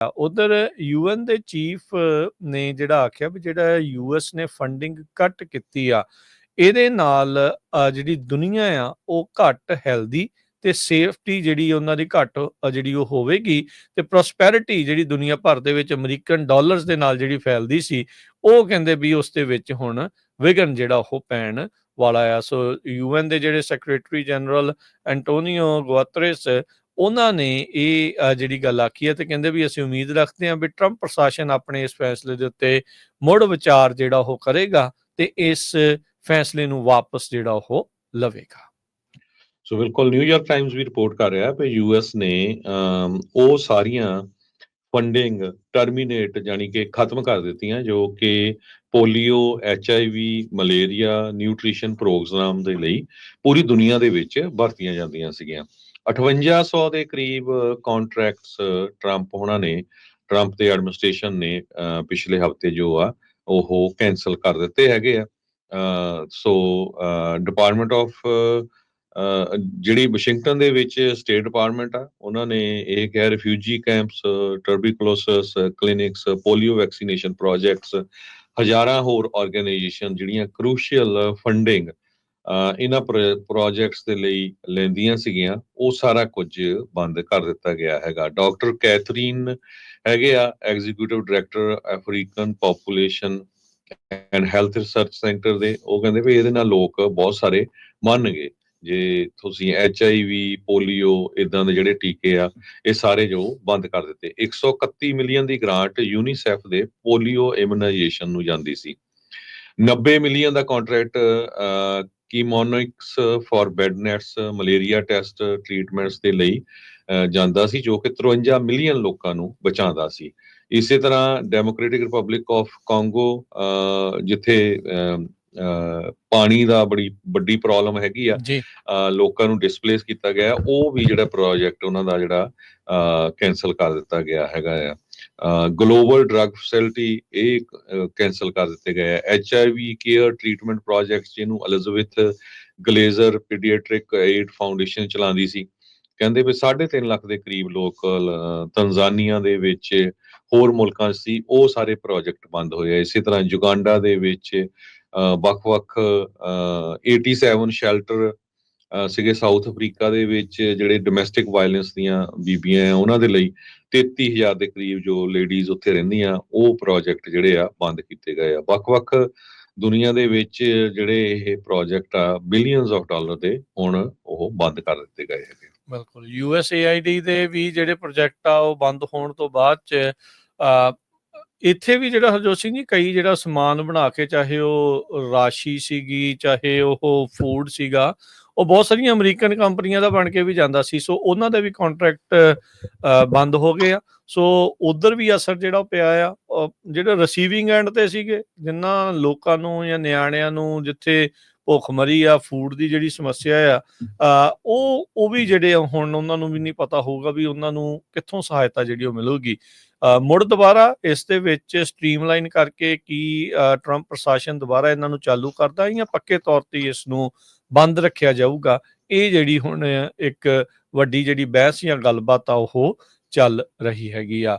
ਉਧਰ ਯੂਐਨ ਦੇ ਚੀਫ ਨੇ ਜਿਹੜਾ ਆਖਿਆ ਵੀ ਜਿਹੜਾ ਯੂਐਸ ਨੇ ਫੰਡਿੰਗ ਕੱਟ ਕੀਤੀ ਆ, ਇਹਦੇ ਨਾਲ ਜਿਹੜੀ ਦੁਨੀਆ ਆ ਉਹ ਘੱਟ ਹੈਲਦੀ ਤੇ ਸੇਫਟੀ ਜਿਹੜੀ ਉਹਨਾਂ ਦੀ ਘੱਟ ਜਿਹੜੀ ਉਹ ਹੋਵੇਗੀ, ਤੇ ਪ੍ਰੋਸਪੈਰਿਟੀ ਜਿਹੜੀ ਦੁਨੀਆ ਭਰ ਦੇ ਵਿੱਚ ਅਮਰੀਕਨ ਡਾਲਰਸ ਦੇ ਨਾਲ ਜਿਹੜੀ ਫੈਲਦੀ ਸੀ, ਉਹ ਕਹਿੰਦੇ ਵੀ ਉਸ ਦੇ ਵਿੱਚ ਹੁਣ ਵਿਘਨ ਜਿਹੜਾ ਉਹ ਪੈਣ ਵਾਲਾ ਆ। ਸੋ ਯੂਐਨ ਦੇ ਜਿਹੜੇ ਸੈਕਟਰੀ ਜਨਰਲ ਐਂਟੋਨੀਓ ਗੁਤਰੇਸ, ਉਹਨਾਂ ਨੇ ਇਹ ਜਿਹੜੀ ਗੱਲ ਆਖੀ ਹੈ, ਤੇ ਕਹਿੰਦੇ ਵੀ ਅਸੀਂ ਉਮੀਦ ਰੱਖਦੇ ਹਾਂ ਵੀ ਟਰੰਪ ਪ੍ਰਸ਼ਾਸਨ ਆਪਣੇ ਇਸ ਫੈਸਲੇ ਦੇ ਉੱਤੇ ਮੁੜ ਵਿਚਾਰ ਜਿਹੜਾ ਉਹ ਕਰੇਗਾ ਤੇ ਇਸ ਫੈਸਲੇ ਨੂੰ ਵਾਪਸ ਜਿਹੜਾ ਉਹ ਲਵੇਗਾ। ਸੋ ਬਿਲਕੁਲ ਨਿਊਯਾਰਕ ਟਾਈਮਜ਼ ਵੀ ਰਿਪੋਰਟ ਕਰ ਰਿਹਾ ਕਿ ਯੂਐਸ ਨੇ ਉਹ ਸਾਰੀਆਂ ਫੰਡਿੰਗ ਟਰਮੀਨੇਟ ਜਾਨੀ ਕਿ ਖਤਮ ਕਰ ਦਿੱਤੀਆਂ ਜੋ ਕਿ polio, HIV, malaria nutrition program ਦੇ ਲਈ ਪੂਰੀ ਦੁਨੀਆ ਦੇ ਵਿੱਚ ਵਰਤੀਆਂ ਜਾਂਦੀਆਂ ਸੀਗੀਆਂ। 5800 ਦੇ ਕਰੀਬ ਕੰਟਰੈਕਟਸ ਟਰੰਪ ਦੇ ਐਡਮਿਨਿਸਟ੍ਰੇਸ਼ਨ ਨੇ ਪਿਛਲੇ ਹਫ਼ਤੇ ਜੋ ਆ ਉਹ ਕੈਂਸਲ ਕਰ ਦਿੱਤੇ ਹੈਗੇ ਆ। ਸੋ ਡਿਪਾਰਟਮੈਂਟ ਆਫ ਜਿਹੜੀ ਵਾਸ਼ਿੰਗਟਨ ਦੇ ਵਿੱਚ ਸਟੇਟ ਡਿਪਾਰਟਮੈਂਟ ਆ, ਉਹਨਾਂ ਨੇ ਇਹ ਕਿਹਾ refugee camps, tuberculosis clinics, polio vaccination projects, ਹਜ਼ਾਰਾਂ ਹੋਰ ਆਰਗੇਨਾਈਜੇਸ਼ਨ ਜਿਹੜੀਆਂ ਕਰੂਸ਼ੀਅਲ ਫੰਡਿੰਗ ਇਹਨਾਂ ਪ੍ਰੋਜੈਕਟਸ ਦੇ ਲਈ ਲੈਂਦੀਆਂ ਸੀਗੀਆਂ, ਉਹ ਸਾਰਾ ਕੁਝ ਬੰਦ ਕਰ ਦਿੱਤਾ ਗਿਆ ਹੈਗਾ। ਡਾਕਟਰ ਕੈਥਰੀਨ ਹੈਗੇ ਆ executive director African population and health research centre ਦੇ, ਉਹ ਕਹਿੰਦੇ ਵੀ ਇਹਦੇ ਨਾਲ ਲੋਕ ਬਹੁਤ ਸਾਰੇ ਮਰਨਗੇ ਜੇ ਤੁਸੀਂ HIV, ਪੋਲੀਓ ਇਦਾਂ ਦੇ ਜਿਹੜੇ ਟੀਕੇ ਆ ਇਹ ਸਾਰੇ ਜੋ ਬੰਦ ਕਰ ਦਿੱਤੇ। 131 ਮਿਲੀਅਨ ਦੀ ਗ੍ਰਾਂਟ ਯੂਨੀਸੈਫ ਦੇ ਪੋਲੀਓ ਇਮੂਨਾਈਜੇਸ਼ਨ ਨੂੰ ਜਾਂਦੀ ਸੀ। 90 ਮਿਲੀਅਨ ਦਾ contract Chemonics for bed nets malaria test treatments ਦੇ ਲਈ ਜਾਂਦਾ ਸੀ, ਜੋ ਕਿ 53 ਮਿਲੀਅਨ ਲੋਕਾਂ ਨੂੰ ਬਚਾਉਂਦਾ ਸੀ। ਇਸੇ ਤਰ੍ਹਾਂ ਡੈਮੋਕ੍ਰੈਟਿਕ ਰਿਪਬਲਿਕ ਆਫ ਕਾਂਗੋ, ਜਿੱਥੇ ਪਾਣੀ ਦਾ ਬੜੀ ਵੱਡੀ ਪ੍ਰੋਬਲਮ ਹੈਗੀ ਆ, ਲੋਕਾਂ ਨੂੰ ਡਿਸਪਲੇਸ ਕੀਤਾ ਗਿਆ, ਉਹ ਵੀ ਜਿਹੜਾ ਪ੍ਰੋਜੈਕਟ ਉਹਨਾਂ ਦਾ ਜਿਹੜਾ ਕੈਂਸਲ ਕਰ ਦਿੱਤਾ ਗਿਆ ਹੈਗਾ ਆ। ਗਲੋਬਲ ਡਰੱਗ ਫੈਸਿਲਿਟੀ ਇਹ ਕੈਂਸਲ ਕਰ ਦਿੱਤੇ ਗਏ ਆ। HIV ਕੇਅਰ ਟ੍ਰੀਟਮੈਂਟ ਪ੍ਰੋਜੈਕਟਸ ਜਿਹਨੂੰ ਐਲਿਜ਼ਾਬੈਥ ਗਲੇਜ਼ਰ ਪੀਡੀਆਟ੍ਰਿਕ ਏਡ ਫਾਊਂਡੇਸ਼ਨ ਚਲਾਉਂਦੀ ਸੀ, ਕਹਿੰਦੇ ਵੀ 3.5 ਲੱਖ ਦੇ ਕਰੀਬ ਲੋਕ ਤੰਜ਼ਾਨੀਆ ਦੇ ਵਿੱਚ ਹੋਰ ਮੁਲਕਾਂ 'ਚ ਸੀ, ਉਹ ਸਾਰੇ ਪ੍ਰੋਜੈਕਟ ਬੰਦ ਹੋਏ ਆ। ਇਸੇ ਤਰ੍ਹਾਂ ਯੁਗਾਂਡਾ ਦੇ ਵਿੱਚ ਵੱਖ-ਵੱਖ 87 ਸ਼ੈਲਟਰ ਸੀਗੇ। ਸਾਊਥ ਅਫਰੀਕਾ ਦੇ ਵਿੱਚ ਜਿਹੜੇ ਡੋਮੈਸਟਿਕ ਵਾਇਲੈਂਸ ਦੀਆਂ ਬੀਬੀਆਂ ਆ ਉਹਨਾਂ ਦੇ ਲਈ 33,000 ਦੇ ਕਰੀਬ ਜੋ ਲੇਡੀਜ਼ ਉੱਥੇ ਰਹਿੰਦੀਆਂ, ਉਹ ਪ੍ਰੋਜੈਕਟ ਜਿਹੜੇ ਆ ਬੰਦ ਕੀਤੇ ਗਏ ਆ। ਵੱਖ-ਵੱਖ ਦੁਨੀਆ ਦੇ ਵਿੱਚ ਜਿਹੜੇ ਇਹ ਪ੍ਰੋਜੈਕਟ ਆ ਬਿਲੀਅਨਸ ਆਫ ਡਾਲਰ ਦੇ, ਹੁਣ ਉਹ ਬੰਦ ਕਰ ਦਿੱਤੇ ਗਏ ਹੈਗੇ। ਬਿਲਕੁਲ USAID ਦੇ ਵੀ ਜਿਹੜੇ ਪ੍ਰੋਜੈਕਟ ਆ ਉਹ ਬੰਦ ਹੋਣ ਤੋਂ ਬਾਅਦ 'ਚ ਇੱਥੇ ਵੀ ਜਿਹੜਾ ਹਰਜੋਤ ਸਿੰਘ ਜੀ ਕਈ ਜਿਹੜਾ ਸਮਾਨ ਬਣਾ ਕੇ, ਚਾਹੇ ਉਹ ਰਾਸ਼ੀ ਸੀਗੀ, ਚਾਹੇ ਉਹ ਫੂਡ ਸੀਗਾ, ਉਹ ਬਹੁਤ ਸਾਰੀਆਂ ਅਮਰੀਕਨ ਕੰਪਨੀਆਂ ਦਾ ਬਣ ਕੇ ਵੀ ਜਾਂਦਾ ਸੀ। ਸੋ ਉਹਨਾਂ ਦੇ ਵੀ ਕੰਟਰੈਕਟ ਬੰਦ ਹੋ ਗਏ ਆ। ਸੋ ਉੱਧਰ ਵੀ ਅਸਰ ਜਿਹੜਾ ਉਹ ਪਿਆ ਆ। ਜਿਹੜੇ ਰਿਸੀਵਿੰਗ ਐਂਡ ਤੇ ਸੀਗੇ, ਜਿਨ੍ਹਾਂ ਲੋਕਾਂ ਨੂੰ ਜਾਂ ਨਿਆਣਿਆਂ ਨੂੰ ਜਿੱਥੇ ਭੁੱਖਮਰੀ ਆ, ਫੂਡ ਦੀ ਜਿਹੜੀ ਸਮੱਸਿਆ ਆ, ਉਹ ਵੀ ਜਿਹੜੇ ਹੁਣ ਉਹਨਾਂ ਨੂੰ ਵੀ ਨਹੀਂ ਪਤਾ ਹੋਊਗਾ ਵੀ ਉਹਨਾਂ ਨੂੰ ਕਿੱਥੋਂ ਸਹਾਇਤਾ ਜਿਹੜੀ ਉਹ ਮਿਲੂਗੀ। ਮੁੜ ਦੁਬਾਰਾ ਇਸ ਦੇ ਵਿੱਚ ਸਟ੍ਰੀਮਲਾਈਨ ਕਰਕੇ ਕੀ ਟਰੰਪ ਪ੍ਰਸ਼ਾਸਨ ਦੁਬਾਰਾ ਇਹਨਾਂ ਨੂੰ ਚਾਲੂ ਕਰਦਾ ਜਾਂ ਪੱਕੇ ਤੌਰ ਤੇ ਇਸ ਨੂੰ ਬੰਦ ਰੱਖਿਆ ਜਾਊਗਾ, ਇਹ ਜਿਹੜੀ ਹੁਣ ਇੱਕ ਵੱਡੀ ਜਿਹੜੀ ਬਹਿਸ ਜਾਂ ਗੱਲਬਾਤ ਆ ਉਹ ਚੱਲ ਰਹੀ ਹੈਗੀ ਆ।